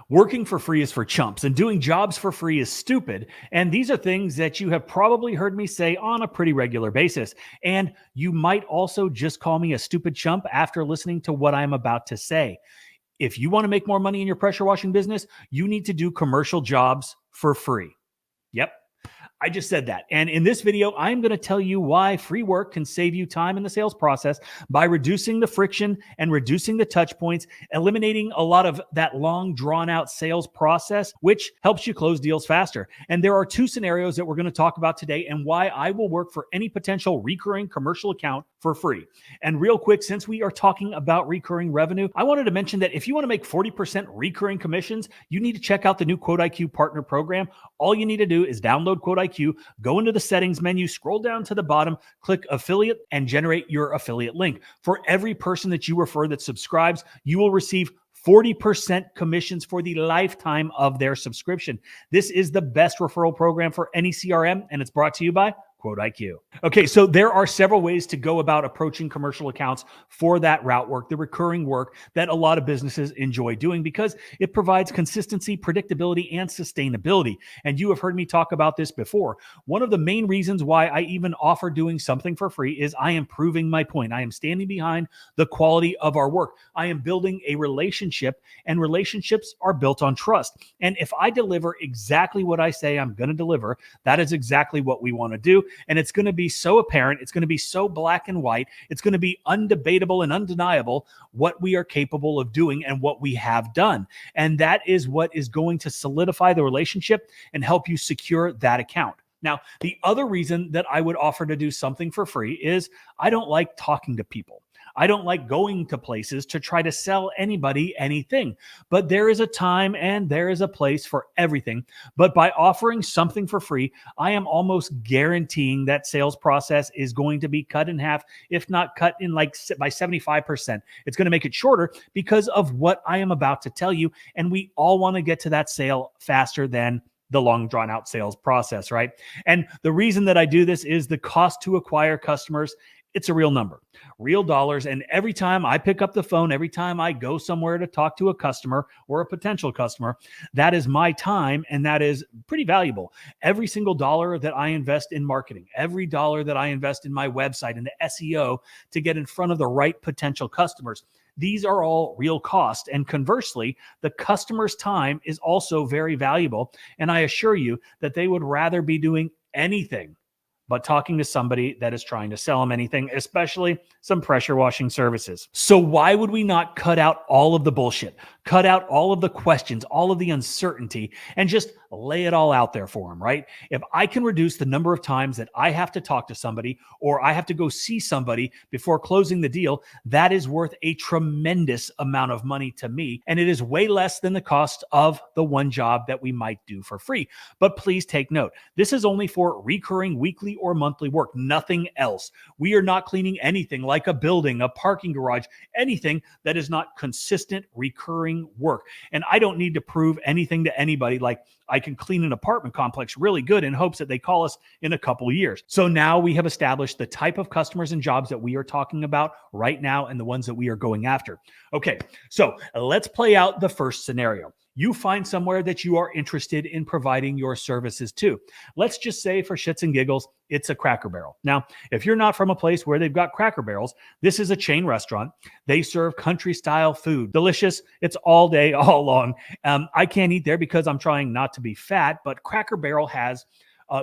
Working for free is for chumps, and doing jobs for free is stupid. And these are things that you have probably heard me say on a pretty regular basis. And you might also just call me a stupid chump after listening to what I'm about to say. If you want to make more money in your pressure washing business, you need to do commercial jobs for free. Yep. I just said that. And in this video, I'm going to tell you why free work can save you time in the sales process by reducing the friction and reducing the touch points, eliminating a lot of that long drawn out sales process, which helps you close deals faster. And there are two scenarios that we're going to talk about today and why I will work for any potential recurring commercial account for free. And real quick, since we are talking about recurring revenue, I wanted to mention that if you want to make 40% recurring commissions, you need to check out the new Quote IQ partner program. All you need to do is download Quote IQ, go into the settings menu, scroll down to the bottom, click affiliate, and generate your affiliate link. For every person that you refer that subscribes, you will receive 40% commissions for the lifetime of their subscription. This is the best referral program for any CRM, and it's brought to you by Quote IQ. Okay, so there are several ways to go about approaching commercial accounts for that route work, the recurring work that a lot of businesses enjoy doing because it provides consistency, predictability, and sustainability. And you have heard me talk about this before. One of the main reasons why I even offer doing something for free is I am proving my point. I am standing behind the quality of our work. I am building a relationship, and relationships are built on trust. And if I deliver exactly what I say I'm going to deliver, that is exactly what we want to do. And it's going to be so apparent. It's going to be so black and white. It's going to be undebatable and undeniable what we are capable of doing and what we have done. And that is what is going to solidify the relationship and help you secure that account. Now, the other reason that I would offer to do something for free is I don't like talking to people. I don't like going to places to try to sell anybody anything, but there is a time and there is a place for everything. But by offering something for free, I am almost guaranteeing that sales process is going to be cut in half, if not cut in by 75%. It's going to make it shorter because of what I am about to tell you. And we all want to get to that sale faster than the long drawn out sales process, right? And the reason that I do this is the cost to acquire customers. It's a real number, real dollars. And every time I pick up the phone, every time I go somewhere to talk to a customer or a potential customer, that is my time. And that is pretty valuable. Every single dollar that I invest in marketing, every dollar that I invest in my website and the SEO to get in front of the right potential customers, these are all real costs. And conversely, the customer's time is also very valuable. And I assure you that they would rather be doing anything but talking to somebody that is trying to sell them anything, especially some pressure washing services. So why would we not cut out all of the bullshit, cut out all of the questions, all of the uncertainty, and just lay it all out there for them, right? If I can reduce the number of times that I have to talk to somebody or I have to go see somebody before closing the deal, that is worth a tremendous amount of money to me. And it is way less than the cost of the one job that we might do for free. But please take note, this is only for recurring weekly or monthly work, nothing else. We are not cleaning anything like a building, a parking garage, anything that is not consistent recurring work. And I don't need to prove anything to anybody like I can clean an apartment complex really good in hopes that they call us in a couple of years. So now we have established the type of customers and jobs that we are talking about right now and the ones that we are going after. Okay, so let's play out the first scenario. You find somewhere that you are interested in providing your services to. Let's just say for shits and giggles, it's a Cracker Barrel. Now, if you're not from a place where they've got Cracker Barrels, this is a chain restaurant. They serve country style food. Delicious. It's all day, all long. I can't eat there because I'm trying not to be fat, but Cracker Barrel has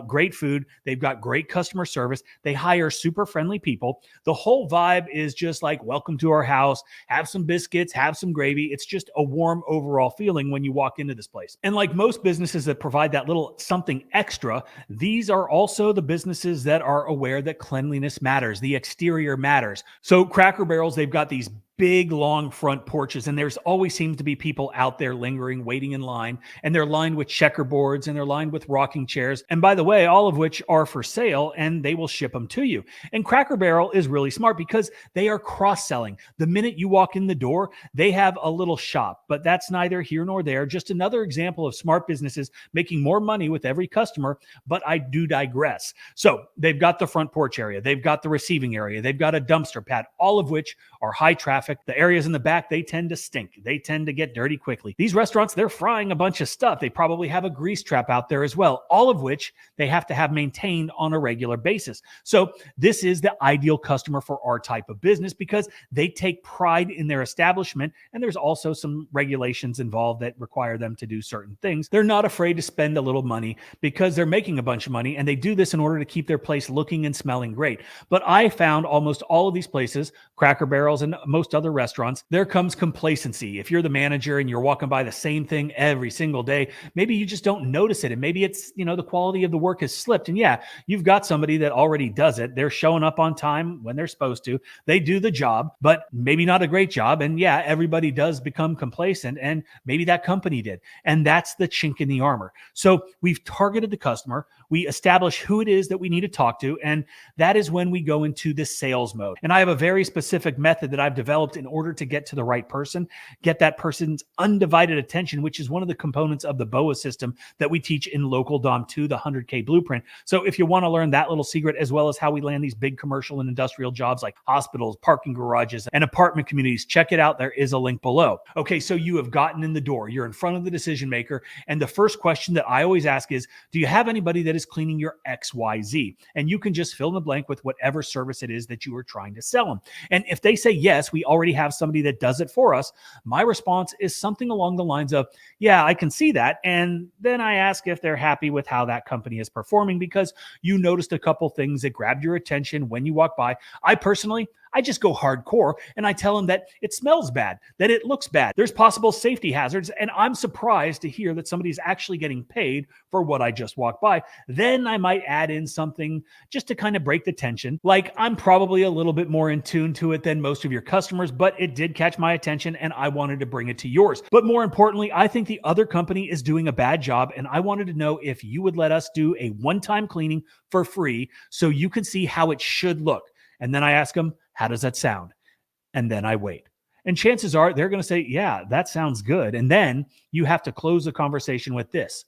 great food. They've got great customer service. They hire super friendly people. The whole vibe is just like, welcome to our house, have some biscuits, have some gravy. It's just a warm overall feeling when you walk into this place. And like most businesses that provide that little something extra, these are also the businesses that are aware that cleanliness matters. The exterior matters. So Cracker Barrels, they've got these big, long front porches, and there's always seems to be people out there lingering, waiting in line, and they're lined with checkerboards and they're lined with rocking chairs. And by the way, all of which are for sale, and they will ship them to you. And Cracker Barrel is really smart because they are cross-selling. The minute you walk in the door, they have a little shop, but that's neither here nor there. Just another example of smart businesses making more money with every customer, but I do digress. So they've got the front porch area, they've got the receiving area, they've got a dumpster pad, all of which are high traffic traffic. The areas in the back, they tend to stink. They tend to get dirty quickly. These restaurants, they're frying a bunch of stuff. They probably have a grease trap out there as well, all of which they have to have maintained on a regular basis. So this is the ideal customer for our type of business because they take pride in their establishment, and there's also some regulations involved that require them to do certain things. They're not afraid to spend a little money because they're making a bunch of money, and they do this in order to keep their place looking and smelling great. But I found almost all of these places, Cracker Barrels and most other restaurants, there comes complacency. If you're the manager and you're walking by the same thing every single day, maybe you just don't notice it. And maybe it's, the quality of the work has slipped. And yeah, you've got somebody that already does it. They're showing up on time when they're supposed to. They do the job, but maybe not a great job. And yeah, everybody does become complacent, and maybe that company did. And that's the chink in the armor. So we've targeted the customer. We establish who it is that we need to talk to. And that is when we go into the sales mode. And I have a very specific method that I've developed in order to get to the right person, get that person's undivided attention, which is one of the components of the BOA system that we teach in Local Dom 2, the 100K blueprint. So if you want to learn that little secret, as well as how we land these big commercial and industrial jobs like hospitals, parking garages, and apartment communities, check it out. There is a link below. Okay, so you have gotten in the door. You're in front of the decision maker. And the first question that I always ask is, do you have anybody that is cleaning your XYZ? And you can just fill in the blank with whatever service it is that you are trying to sell them. And if they say, yes, we already have somebody that does it for us, my response is something along the lines of, yeah, I can see that. And then I ask if they're happy with how that company is performing because you noticed a couple things that grabbed your attention when you walk by. I just go hardcore and I tell them that it smells bad, that it looks bad. There's possible safety hazards. And I'm surprised to hear that somebody's actually getting paid for what I just walked by. Then I might add in something just to kind of break the tension. Like, I'm probably a little bit more in tune to it than most of your customers, but it did catch my attention and I wanted to bring it to yours. But more importantly, I think the other company is doing a bad job. And I wanted to know if you would let us do a one-time cleaning for free so you can see how it should look. And then I ask them, how does that sound? And then I wait. And chances are they're going to say, yeah, that sounds good. And then you have to close the conversation with this.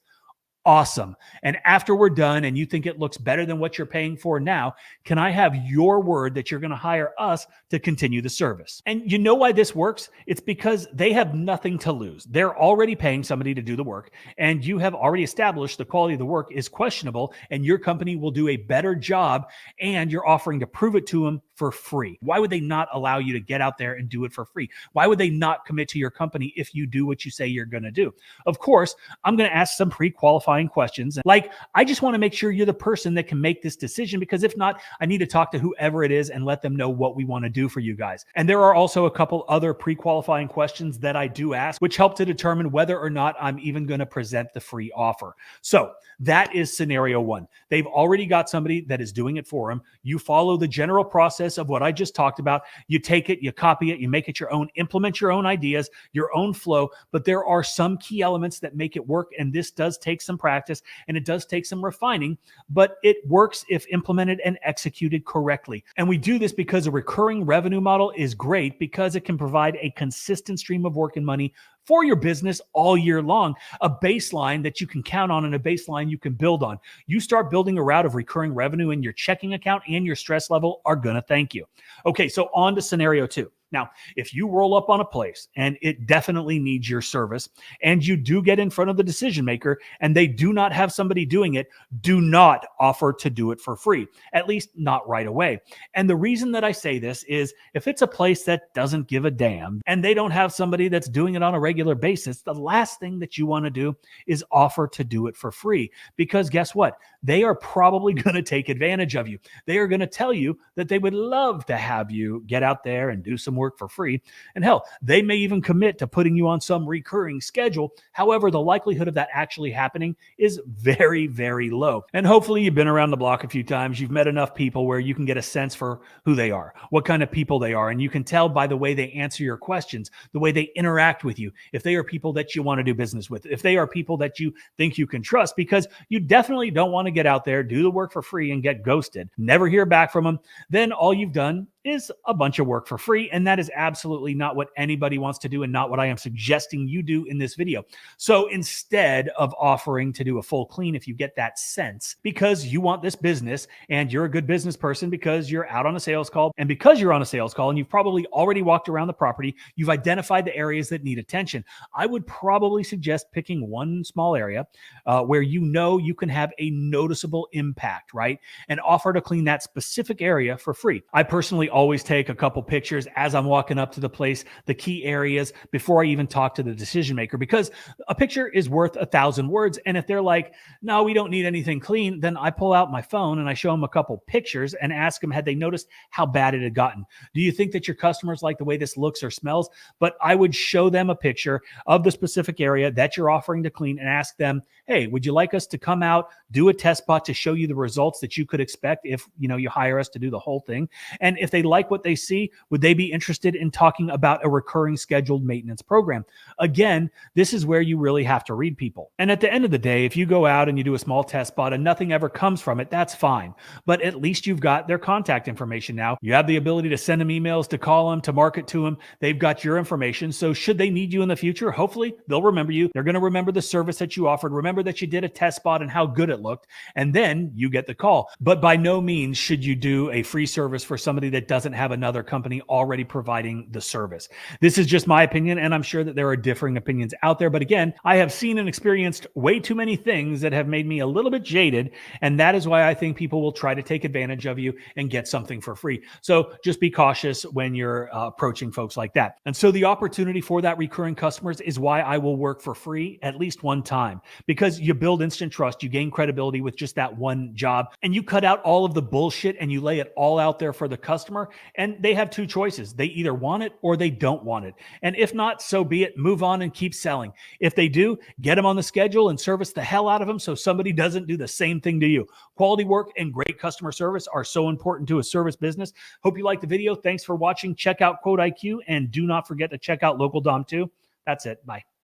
Awesome. And after we're done and you think it looks better than what you're paying for now, can I have your word that you're going to hire us to continue the service? And you know why this works? It's because they have nothing to lose. They're already paying somebody to do the work, and you have already established the quality of the work is questionable, and your company will do a better job, and you're offering to prove it to them for free. Why would they not allow you to get out there and do it for free? Why would they not commit to your company if you do what you say you're going to do? Of course, I'm going to ask some pre-qualifying questions. Like, I just want to make sure you're the person that can make this decision, because if not, I need to talk to whoever it is and let them know what we want to do for you guys. And there are also a couple other pre-qualifying questions that I do ask, which help to determine whether or not I'm even going to present the free offer. So that is scenario one. They've already got somebody that is doing it for them. You follow the general process of what I just talked about. You take it, you copy it, you make it your own, implement your own ideas, your own flow. But there are some key elements that make it work. And this does take some practice and it does take some refining, but it works if implemented and executed correctly. And we do this because a recurring revenue model is great because it can provide a consistent stream of work and money for your business all year long, a baseline that you can count on and a baseline you can build on. You start building a route of recurring revenue in your checking account and your stress level are going to thank you. Okay, so on to scenario two. Now, if you roll up on a place and it definitely needs your service and you do get in front of the decision maker and they do not have somebody doing it, do not offer to do it for free, at least not right away. And the reason that I say this is if it's a place that doesn't give a damn and they don't have somebody that's doing it on a regular basis, the last thing that you want to do is offer to do it for free, because guess what? They are probably going to take advantage of you. They are going to tell you that they would love to have you get out there and do some work for free. And hell, they may even commit to putting you on some recurring schedule. However, the likelihood of that actually happening is very, very low. And hopefully you've been around the block a few times. You've met enough people where you can get a sense for who they are, what kind of people they are. And you can tell by the way they answer your questions, the way they interact with you, if they are people that you want to do business with, if they are people that you think you can trust, because you definitely don't want to get out there, do the work for free and get ghosted, never hear back from them. Then all you've done is a bunch of work for free. And that is absolutely not what anybody wants to do and not what I am suggesting you do in this video. So instead of offering to do a full clean, if you get that sense, because you want this business and you're a good business person because you're out on a sales call, and because you're on a sales call and you've probably already walked around the property, you've identified the areas that need attention. I would probably suggest picking one small area where you know you can have a noticeable impact, right? And offer to clean that specific area for free. I personally always take a couple pictures as I'm walking up to the place, the key areas, before I even talk to the decision maker, because a picture is worth 1,000 words. And if they're like, no, we don't need anything clean, then I pull out my phone and I show them a couple pictures and ask them, had they noticed how bad it had gotten? Do you think that your customers like the way this looks or smells? But I would show them a picture of the specific area that you're offering to clean and ask them, hey, would you like us to come out, do a test spot to show you the results that you could expect if you hire us to do the whole thing? And if they like what they see, would they be interested in talking about a recurring scheduled maintenance program? Again, this is where you really have to read people. And at the end of the day, if you go out and you do a small test spot and nothing ever comes from it, that's fine. But at least you've got their contact information now. You have the ability to send them emails, to call them, to market to them. They've got your information. So should they need you in the future, hopefully they'll remember you. They're going to remember the service that you offered. Remember that you did a test spot and how good it looked. And then you get the call. But by no means should you do a free service for somebody that doesn't have another company already providing the service. This is just my opinion, and I'm sure that there are differing opinions out there. But again, I have seen and experienced way too many things that have made me a little bit jaded. And that is why I think people will try to take advantage of you and get something for free. So just be cautious when you're approaching folks like that. And so the opportunity for that recurring customers is why I will work for free at least one time, because you build instant trust, you gain credibility with just that one job, and you cut out all of the bullshit and you lay it all out there for the customer. And they have two choices. They either want it or they don't want it. And if not, so be it. Move on and keep selling. If they do, get them on the schedule and service the hell out of them so somebody doesn't do the same thing to you. Quality work and great customer service are so important to a service business. Hope you liked the video. Thanks for watching. Check out Quote IQ and do not forget to check out Local Dom too. That's it. Bye.